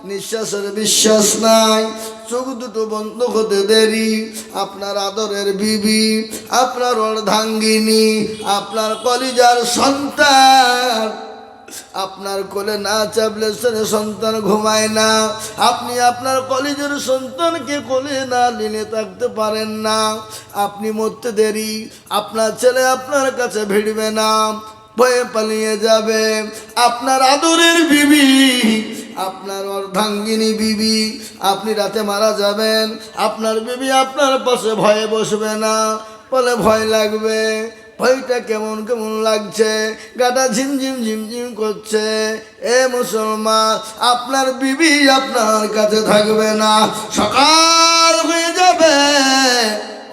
নিঃশ্বাসের বিশ্বাস নাই, চোখ দুটো বন্ধ হতে দেরি। আপনার আদরের বিবি, আপনার অর্ধাঙ্গিনী, আপনার কলিজার সন্তান আপনার কোলে না চাপলে ছেলে সন্তান ঘুমায় না। আপনি আপনার কলেজের সন্তানকে কোলে না নিলে থাকতে পারেন না। আপনি মরতে দেরি, আপনার ছেলে আপনার কাছে ভিড়বে না, ভয়ে পালিয়ে যাবে। আপনার আদরের বিবি, আপনার অর্ধাঙ্গিনী বিবি, আপনি রাতে মারা যাবেন, আপনার বিবি আপনার পাশে ভয়ে বসবে না, বলে ভয় লাগবে। ভয়টা কেমন কেমন লাগছে, গাটা ঝিমঝিম ঝিমঝিম করছে। এ মুসলমান, আপনার বিবি আপনার কাছে থাকবে না, সকাল হয়ে যাবে।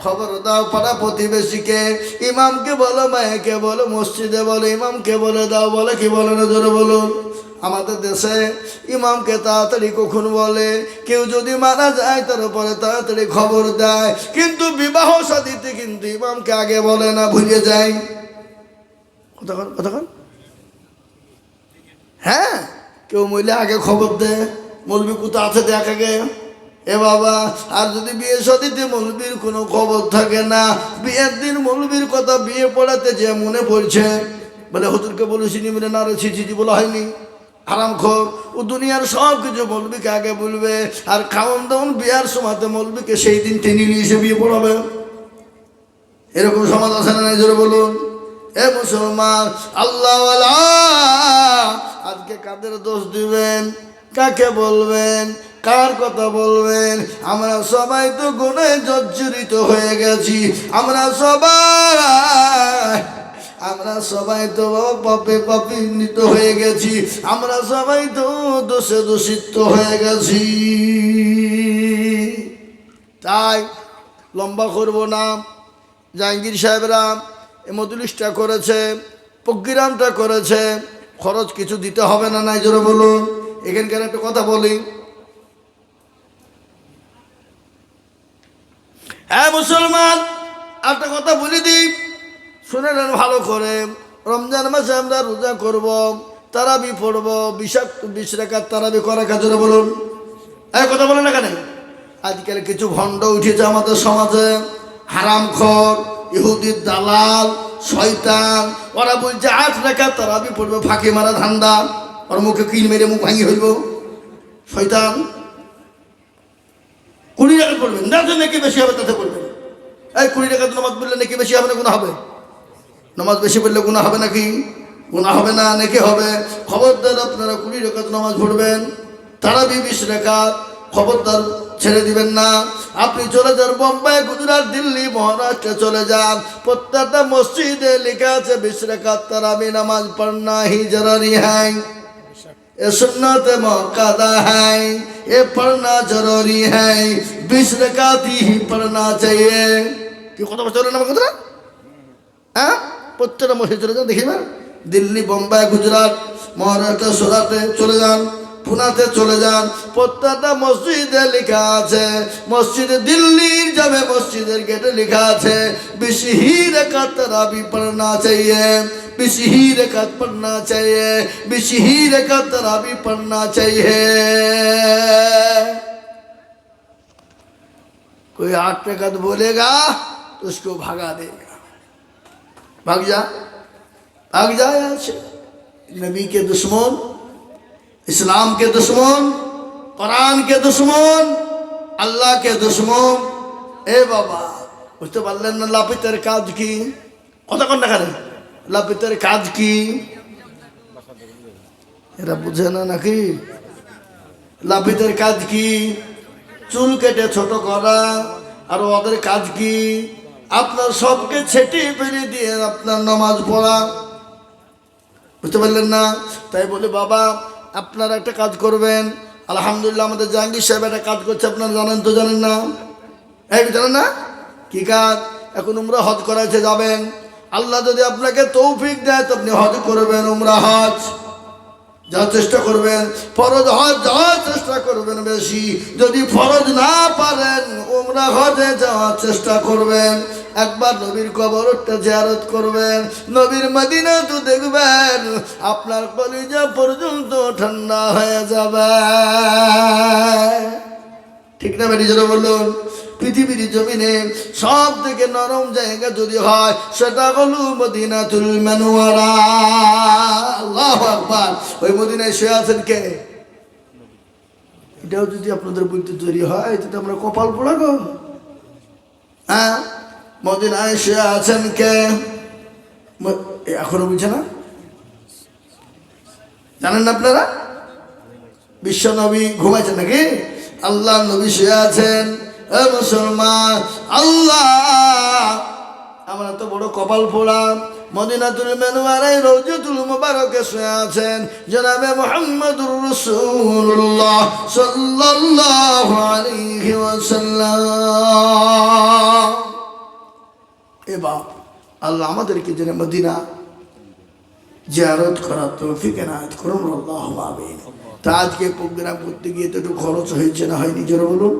খবর দাও পাড়া প্রতিবেশীকে, ইমামকে বলো, মায়েকে বলো, মসজিদে বলো, ইমামকে বলে দাও। বলে কি বলে না, জোরে বলুন। আমাদের দেশে ইমামকে তাড়াতাড়ি কখন বলে, কেউ যদি মারা যায় তার উপরে তাড়াতাড়ি খবর দেয়, কিন্তু বিবাহ শাদীতে কিন্তু ইমামকে আগে বলে না, ভুলে যায়। কতক্ষণ হ্যাঁ, কেউ মহিলা আগে খবর দেয়, মৌলবি কোথা আছে দেখ আগে। এ বাবা, আর যদি বিয়ে শাদীতে মৌলবির কোনো খবর থাকে না, বিয়ের দিন মৌলবির কথা বিয়ে পড়াতে যে মনে পড়ছে, বলে হুজুরকে বলেছিনি, বলে না রে ছিছি বলা হয়নি। হারামখোর, ও দুনিয়ার সব কিছু মৌলবিকে আগে বলবে, আর খাওয়ান দাওয়ান বিয়ার সময়তে মৌলবিকে সেই দিন টেনে নিয়ে এসে বিয়ে পড়াবে। এরকম সমাজ আছে না, জোরে বলুন। এ মুসলমান, আল্লাহওয়ালা, আজকে কাদের দোষ দিবেন, কাকে বলবেন, কার কথা বলবেন? আমরা সবাই তো গুনাহে জর্জরিত হয়ে গেছি, আমরা সবাই তো পাপে পাপিত হয়ে গেছি, আমরা সবাই তো দোষে দূষিত হয়ে গেছি। তাই লম্বা করব না, জাহাঙ্গীর সাহেবরা এ মজলিসটা করেছে, প্রোগ্রামটা করেছে, খরচ কিছু দিতে হবে না, নাই জোরে বলুন। এখানকার একটা কথা বলি, হ্যাঁ মুসলমান, একটা কথা বলে দিই, শুনে নেন ভালো করে। রমজান মাসে আমরা রোজা করব, তারাবি পড়ব, 20 রাকাত তারাবি করা কাজরে বলুন। এই কথা বলে না কেন? আজকাল কিছু ভণ্ড উঠেছে আমাদের সমাজে, হারামখোর, ইহুদির দালাল, শয়তান। ওরা বলছে 8 রাকাত তারাবি পড়বে, ফাঁকি মারা ধান্দা। ওর মুখে কিল মেরে মুখ ভাঙি হইব। শয়তান 20 রাকাত পড়বেন, না যে নাকি বেশি হবে তাতে পড়বেন। এই 20 রাকাত নামাজ পড়লে নাকি বেশি হবে না গুনাহ হবে? নামাজ বেশি পড়লে গুনাহ হবে নাকি? গুনাহ হবে না, নাকি হবে? খবরদার আপনারা 20 রাকাত নামাজ পড়বেন, তারাবি 20 রাকাত, খবরদার ছেড়ে দিবেন না। আপনি চলে যান বোম্বাই, গুজরাট, দিল্লি, মহারাষ্ট্রে চলে যান, প্রত্যেকটা মসজিদে লেখা আছে 20 রাকাত তারাবি নামাজ পড়না হি জরুরি है, ये सुन्नत मौकादा है, ये पढ़ना जरूरी है, 20 रकात ही पढ़ना चाहिए। কি কথা বলতে না কথা? হ্যাঁ, প্রত্যেকটা মসজিদে চলে যান, দেখিবেন দিল্লি, বোম্বাই, গুজরাট, মহারাষ্ট্র, সুরাটে চলে যান, পুনাতে চলে যান, প্রত্যেকটা মসজিদে লেখা আছে, মসজিদে দিল্লির যাবে মসজিদের গেটে লেখা আছে 20 ही रकात तरावी पढ़ना चाहिए, 20 ही रकात पढ़ना चाहिए, 20 ही रकात तरावी पढ़ना चाहिए। कोई 8 रकात बोलेगा तो उसको भगा देगा, भाग जा यहाँ से। नबी के दुश्मन, इस्लाम के दुश्मन, कुरान के दुश्मन, अल्लाह के दुश्मन। ए बाबा, বুঝতে পারলেন না লাপিতের কাজ কি? কতক্ষণ দেখা নেই লাপিতের কাজ কি? এরা বুঝে না নাকি? লাপিতের কাজ কি? চুল কেটে ছোট করা। আর ওদের কাজ কি? আপনার সবকে ছেটিয়ে ফেলে দিয়ে আপনার নামাজ পড়া, বুঝতে পারলেন না? তাই বলে বাবা আপনারা একটা কাজ করবেন। আলহামদুলিল্লাহ আমাদের জাহাঙ্গীর সাহেব একটা কাজ করছে, আপনারা জানেন তো জানেন না? এই জানেন না কি কাজ? এখন উমরা হজ করাইতে যাবেন। আল্লাহ যদি আপনাকে তৌফিক দেয় তো আপনি হজ করবেন, উমরা হজ যাওয়ার চেষ্টা করবেন, ফরজ হজ যাওয়ার চেষ্টা করবেন বেশি। যদি ফরজ না পারেন উমরা হজে যাওয়ার চেষ্টা করবেন। একবার নবীর কবরটা জিয়ারত করবেন, নবীর মদিনা তো দেখবেন, আপনার কলিজা পর্যন্ত ঠান্ডা হয়ে যাবে। ঠিক না বেটি? যেটা বলুন, পৃথিবীর জমিনে সব থেকে নরম জায়গা যদি হয় সেটা হলো মদিনাতুল মুনাওয়ারা। আল্লাহু আকবার। ওই মদিনায় শুয়ে আছেন কে? এটাও যদি আপনাদের বুঝতে তৈরি হয় তাহলে আমরা কপাল পোড়া গো। হ্যাঁ, মদিনায় শুয়ে আছেন কে? এখনো বুঝছে না? জানেন না আপনারা? বিশ্ব নবী ঘুমাইছেন নাকি? আল্লাহ নবী শুয়ে আছেন। মুসলমান, আল্লাহ আমরা তো বড় কপাল পোড়া। মদিনাতুল মুনাওয়ারায় রওজাতুল মুবারকে শুয়ে আছেন জনাবে মুহাম্মদুর রাসূলুল্লাহ সাল্লাল্লাহু আলাইহি ওয়াসাল্লাম। এবার আল্লাহ আমাদেরকে যেন মদিনা জিয়ারত করার তৌফিক এনায়েত করুন, আল্লাহুম্মা আমিন। তা আজকে প্রোগ্রাম করতে গিয়ে তো একটু খরচ হয়েছে না হয়নি? জোরে বলুন,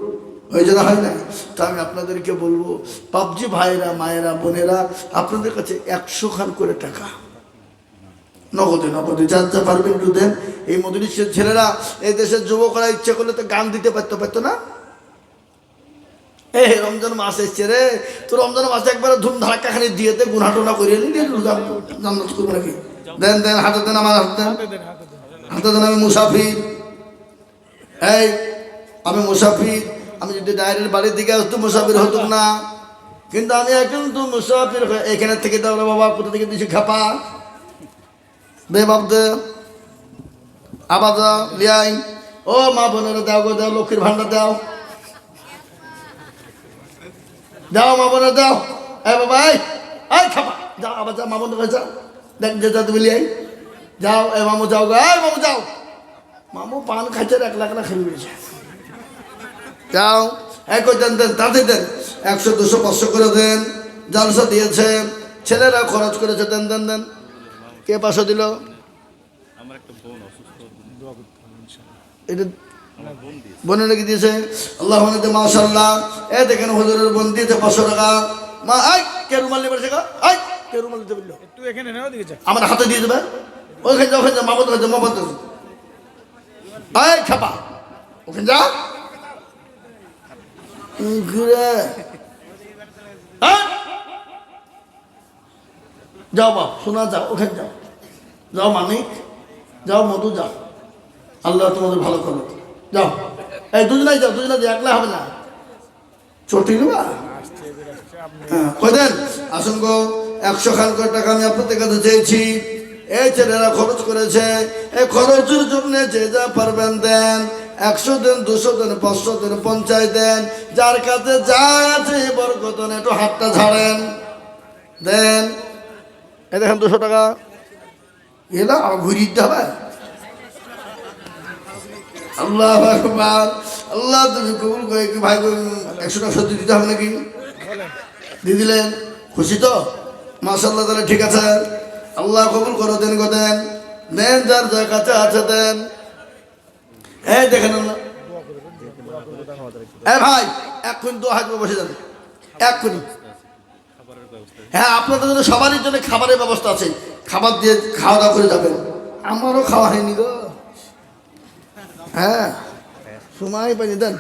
হয়েছে না হয় না? তা আমি আপনাদেরকে বলবো, পাবজি ভাইরা, মায়েরা, বোনেরা, আপনাদের কাছে 100 খান করে টাকা নগদে নগদে যার যা পারবেন একটু দেন। এই মজলিসের ছেলেরা, এই দেশের যুবকরা ইচ্ছে করলে তো গান দিতে পারতো না? এই রমজান মাস এসছে রে, তো রমজান মাসে একবারে ধুম ধাক্কা খানি দিয়েতে গুনাটোনা করিয়ে নিয়ে জান্নাত করবো নাকি? দেন দেন, হাতে দেন, আমার হাতে দেন, হাতে দেন। আমি মুসাফির, এই আমি মুসাফির। আমি যদি ডাইরেক্ট বাড়ির দিকে আসতো মুসাফির হতো না, কিন্তু আমি এখন তো মুসাফির। এখানে থেকে দাও বাবা, কোথা থেকে দিয়েছি খাপা দে বাপ দে, আবার দাও লিয়াই। ও মা বোনেরা দাও গো, দাও, লক্ষ্মীর ভান্ডার দাও, যাও মা বোনের দাও। এই বাবা, এই খাপা যাও, আবার যাও মা বোনের যাও, দেখ যে যা তুমি লিয়াই যাও। এ মামু যাও গো, এই মামু যাও। মামু পান খাইছে, 1 লাখ না খেয়ে গেছে। যাও, এক দেন দেন, তাতে দেন, 100 200 500 করে দেন। জালসা দিয়েছে, ছেলেরা খরচ করেছে, দেন দেন দেন। কে 500 দিল? এটা বোনের নাকি দিয়েছে? আল্লাহ মাশাআল্লাহ। এ দেখেন হুজুরের বোন দিয়েছে 500 টাকা। মা আই কে রুমাল নিয়ে বসে গা, আই কে রুমাল দিতে বললো? একটু এখানে নাও, দিয়েছে আমার হাতে দিয়ে দেবে। ওখানে যাও, ওখানে যাও, মামা তো মামা তো আই খাপা, ওখানে যা ঘুরে যাও বাপ, শোনা যাও, ওখানে যাও, যাও মানিক, যাও মধু, যাও, আল্লাহ তোমাদের ভালো করো, যাও। এই দুজনাই যাও, দুজনা যাও, একলা হবে না। চটি নেবা? হ্যাঁ, কই দেন? আসুন গো, 100 খান করে টাকা আমি আপনাদের কাছে চেয়েছি। এই ছেলেরা খরচ করেছে, এই খরচের জন্য যে যা পারবেন দেন। 100 দেন, 200 দেন, 500 দেন, 50 দেন, যার কাছে যা আছে বরকত একটু হাতটা ঝাড়েন, দেন। এই দেখেন 200 টাকা এলা ঘুরিয়ে দিতে হবে। আল্লাহ আকবার, আল্লাহ তুমি কবুল করে। কি ভাই 100 টাকা সত্যি দিতে হবে নাকি? দিয়ে দিলেন, খুশি তো? মাশাআল্লাহ, তাহলে ঠিক আছে, আল্লাহ কবুল করো। দেন গো, দেন দেন, যার যার কাছে আছে দেন। এই দেখেন ভাই, এক্ষুনি 2 হাত বসে যান, এক্ষুনি। হ্যাঁ, আপনাদের জন্য সবারই জন্য খাবারের ব্যবস্থা আছে, খাবার দিয়ে খাওয়া দাওয়া করে যাবেন। আমারও খাওয়া হয়নি গো। হ্যাঁ, সময় পাইনি, দেন।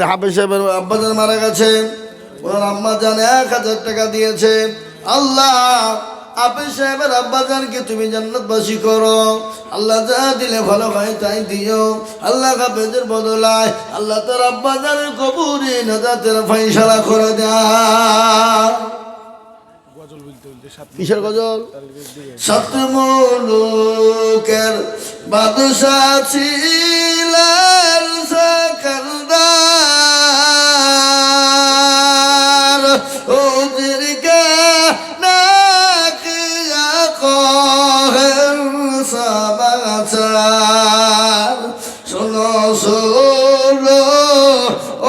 হাফেজ সাহেবের আব্বাজান মারা গেছে, ওনার আম্মা জান 1000 টাকা দিয়েছে। আল্লাহ হাফেজ সাহেবের আব্বাজানকে তুমি জান্নাতবাসী করো। আল্লাহ যা দিলে ভালো হয় তাই দিও। আল্লাহ হাফেজের বদলায় আল্লাহ তার আব্বাজানের কবরে নাজাতের ফয়সালা করে দাও। কিসের গজল? সাত মুলুকের বাদশা ছিলেন সিকান্দার, ওদেরকে না কিয়া কহেন সমাচার। শোনো শোনো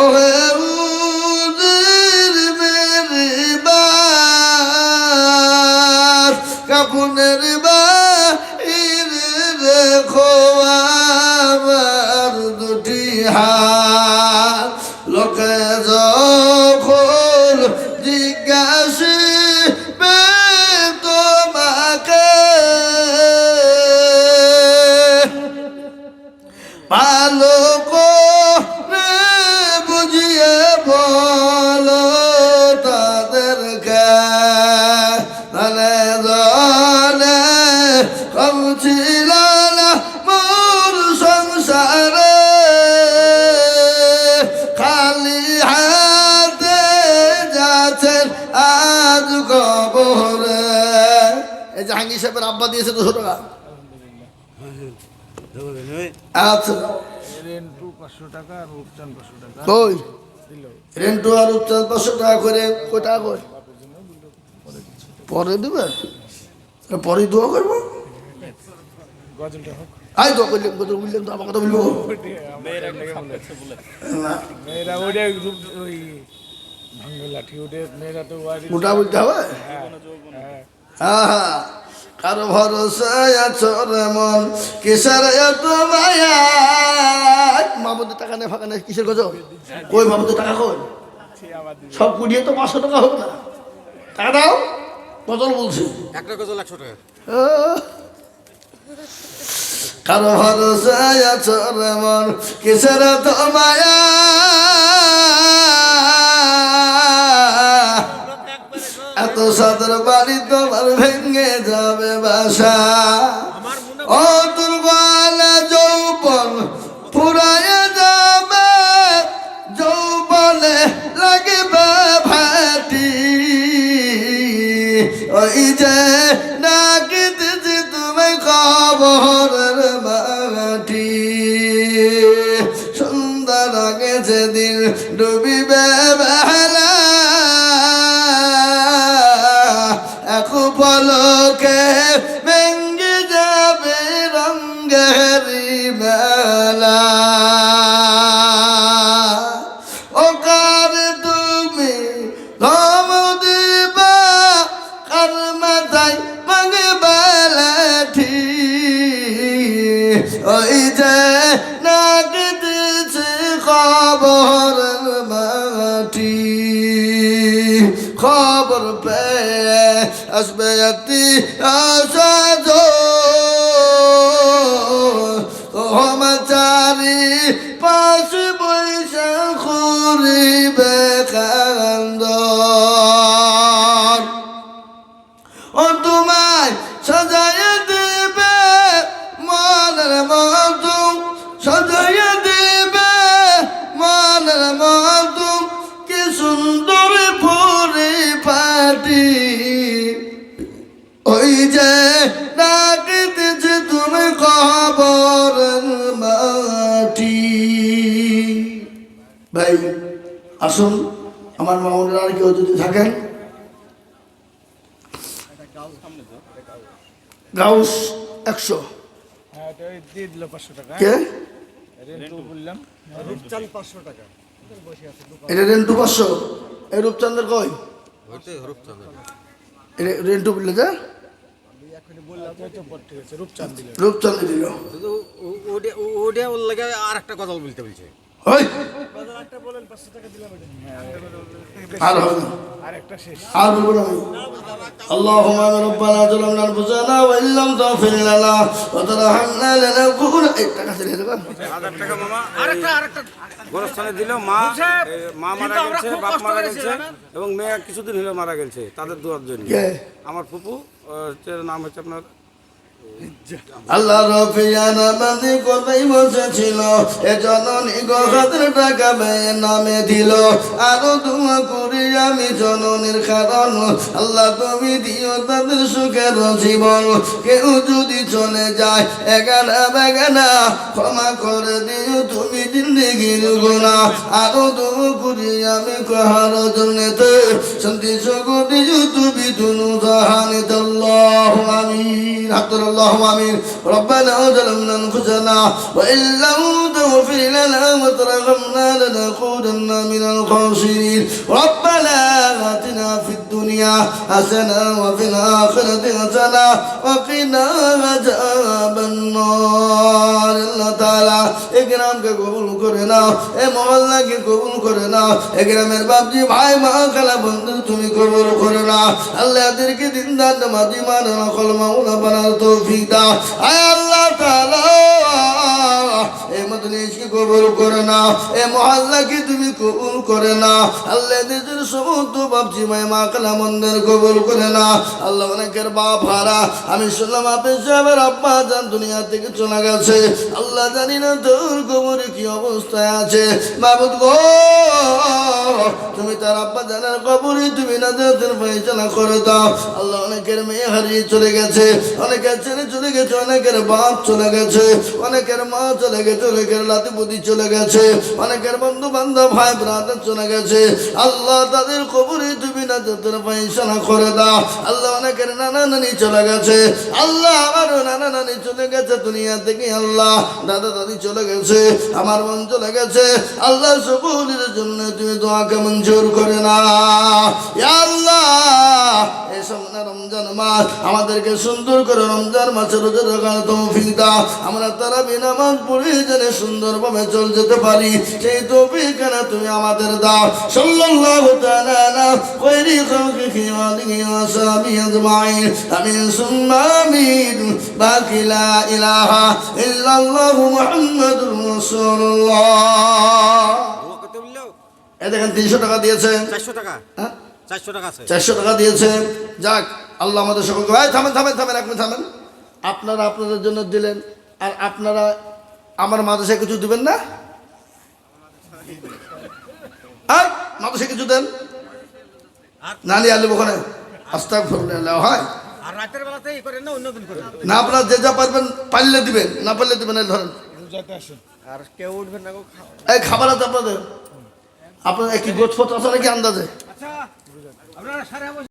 ওহে উজির মেরিবার, কাপুনের বাহির রেখো আমার দুটি হাত। লোকে যখন জিজ্ঞাসিবে তোমাকে, ভালো করে বুঝিয়ে বলো তাদেরকে, মানে জলে কম ছিল না মোর সংসারে, খালি হাতে যাচ্ছেন আজ কবরে। এই জাহাঙ্গীর সাহেবের আব্বা দিয়েছে 200 টাকা। আচ্ছা রেন্টু 500 টাকা আর রূপচান 500 টাকা কই দিল। রেন্টু আর উপচার 500 টাকা করে, কয় টাকা কয় পরে দেবে? পরে দোয়া করবো। গজলটা হোক। আই দোয়া করলাম, গজল বললাম তো আমার কথা বলবো না, মেয়েরা ওটা রূপ ওই ভাঙ্গা লাঠি ওটা মেয়েরা তো মোটা বলতে হবে। হ্যাঁ হ্যাঁ, কারো ভরসায় আছো রে মন, কিসের এত মায়া। মামুদের টাকা নেই, ফাঁকা নেই, কিসের গজল? কই মামুদের টাকা কই? সব কুড়িয়ে তো 500 টাকা হবে না, টাকা দাও। গজল বলছি, একটা গজল 100 টাকা। কারো ভরসায় আছো রে মন, কিসের এত মায়া। এত সাদের বাড়ি তোমার ভেঙে যাবে বাসা, ও দুর্বল যৌবন ফুরায় যাবে, যৌবনে লাগবে ভাটি। ওই যে ডাকিতেছি তুমি কবরের মাটি, সুন্দর আগে যেদিন ডুবিবে বেলা, এক পলকে ভেঙ্গে যাবে রঙ্গেরি মেলা। ও কার তুমি ধম দিবা, কার মাথায় ভাঙবে লাঠি। ওই যে নাগিতেছে খবরের মাটি, খবর পেয়ে আসবে একটি আসাদ, চারি পাশ বৈশা করিবে কান্দ। ও তোমায় সাজাইয়া দেবে মনের মতো, সাজাইয়া দেবে মনের মতো, কি সুন্দর পরিপাটি। ওই যে ডাকিতেছে তুমি কবরের মাটি। ভাই আসুন, আমার মামুনের আর কেউ যদি থাকেন, গাউস 100 দিয়ে দিল 500 টাকা। কে রেন্টু বললাম রূপচান 500 টাকা। এটা রেন্টু 500, এই রূপচাঁদের কই? ওইটাই রূপচান। এটা রেন্টু বললে যে রূপচান দিল। রূপচাঁদ দিল। শুধু ওটা ওর লাগে আর একটা গজল বলতে বলছে। ওই একটা বলেন 500 টাকা দিলাম। আর হবে না, আর একটা শেষ। আর বলবো না আমি। আল্লাহুম্মা রাব্বানা যালামনা আনফুসানা ওয়া ইল্লাম তাগফির লানা ওয়া তারহামনা লানাকুনা। এই টাকা ছেড়ে দেবা 1000 টাকা মামা আরেকটা গোরস্থানে দিল। মা মারা গেছে, বাপ মারা গেছে এবং মেয়ে কিছুদিন হলো মারা গেছে, তাদের দোয়ার জন্য। কে? আমার ফুপু, নাম হচ্ছে আপনার আল্লাহ রফিয়ান আমাদের কোথায় বসেছিল এ জননী গহাদের টাকা ব্যয় নামে দিল আরো দোয়া করি আমি জননীর কারণ আল্লাহ তুমি দিও তাদের সুখের জীবন কেউ যদি চলে যায় এগানা বেগানা ক্ষমা করে দিও তুমি জিন্দেগির গুণা আরো দোয়া করি আমি কাহার জন্যতে শান্তি সুখ দিও তুমি দুনু জাহানিত আল্লাহু আমিন আল্লাহু আমিন ربنا ظلمنا أنفسنا وإن لم تغفر لنا وترحمنا لنكونن من الخاسرين ربنا آتنا في الدنيا حسنة وفي الآخرة حسنة وقنا عذاب النار الله تعالى إكرام के कबूल करे ना ए मोहल्ला के कबूल करे ना इकरामेर बापजी भाई मा खाला बंधु তুমি কবুল করে না আল্লাহ এদেরকে দিনদার নামাজি মানা কলমা উলা বানার তৌফিক দাও আয় আল্লাহ তাআলা এই মজলিসকে কবুল করে না এই মহল্লাকে তুমি কবুল করে না আল্লাহ এদের সমস্ত বাপজি মা খালা মন্দির কবুল করে না আল্লাহ অনেকের বাপ হারা আমি শুনলাম আপনি সাহেবের আব্বা জান দুনিয়া থেকে চলে গেছে আল্লাহ জানি না তোর কবরে কি অবস্থায় আছে মাবুদ গো তুমি তার আব্বা জানার কবরে তুমি নাজাতের ফয়সালা করে দাও আল্লাহ অনেকের মেয়ে হারিয়ে চলে গেছে অনেকের ছেলে চলে গেছে অনেকের বাপ চলে গেছে অনেকের মা চলে গেছে অনেকের লাতি বুদ্ধি চলে গেছে অনেকের বন্ধু বান্ধব ভাই ব্রাদার চলে গেছে আল্লাহ তাদের কবরে তুমি নাজাতের ফয়সালা করে দাও আল্লাহ অনেকের নানা নানি চলে গেছে আল্লাহ আমারও নানা নানি চলে গেছে দুনিয়া থেকে আল্লাহ দাদা দাদি চলে গেছে আমার মন চলে গেছে আল্লাহ সকলের জন্য তুমি দোয়াকে মঞ্জুর করে না ইয়া আল্লাহ এই সামনে রমজান মাস আমাদেরকে সুন্দর করে রমজান মাসে রোজা রাখার তৌফিক দাও আমরা তারাবি নামাজ পড়ে জেনে সুন্দরভাবে চল যেতে পারি সেই তৌফিক না তুমি আমাদের দাও সাল্লাল্লাহু তাআলা আলা খায়রি খালকিহি ওয়া আলিহি ওয়া সাহবিহি আজমাইন আমিন সুম্মা আমিন বাকি লা ইলাহা ইল্লাল্লাহু মুহাম্মাদুর রাসূলুল্লাহ দোয়া করতে বললো এই দেখেন 300 টাকা দিয়েছে 400 টাকা হ্যাঁ 400 টাকা আছে 400 টাকা দিয়েছে যাক আল্লাহ আমাদের সকলকে ভাই থামেন এক মিনিট থামেন আপনারা আপনাদের জন্য দিলেন আর আপনারা আমার মাদ্রাসায় কিছু দিবেন না আর মাদ্রাসায় কিছু দেন নালি আলু ওখানে আস্তাগফিরুল্লাহ হয় আর রাতের বেলাতে এই করেন না অন্য দিন করেন না আপনারা যে যা পারবেন পারলে দিবেন না পারলে দিবেন এই ধরেন রোজাতে আসেন আর কেউ উঠবেন না এই খাবার আছে আপনাদের আপনার কি গোছপত্র আছে নাকি আন্দাজে আচ্ছা আপনারা সারা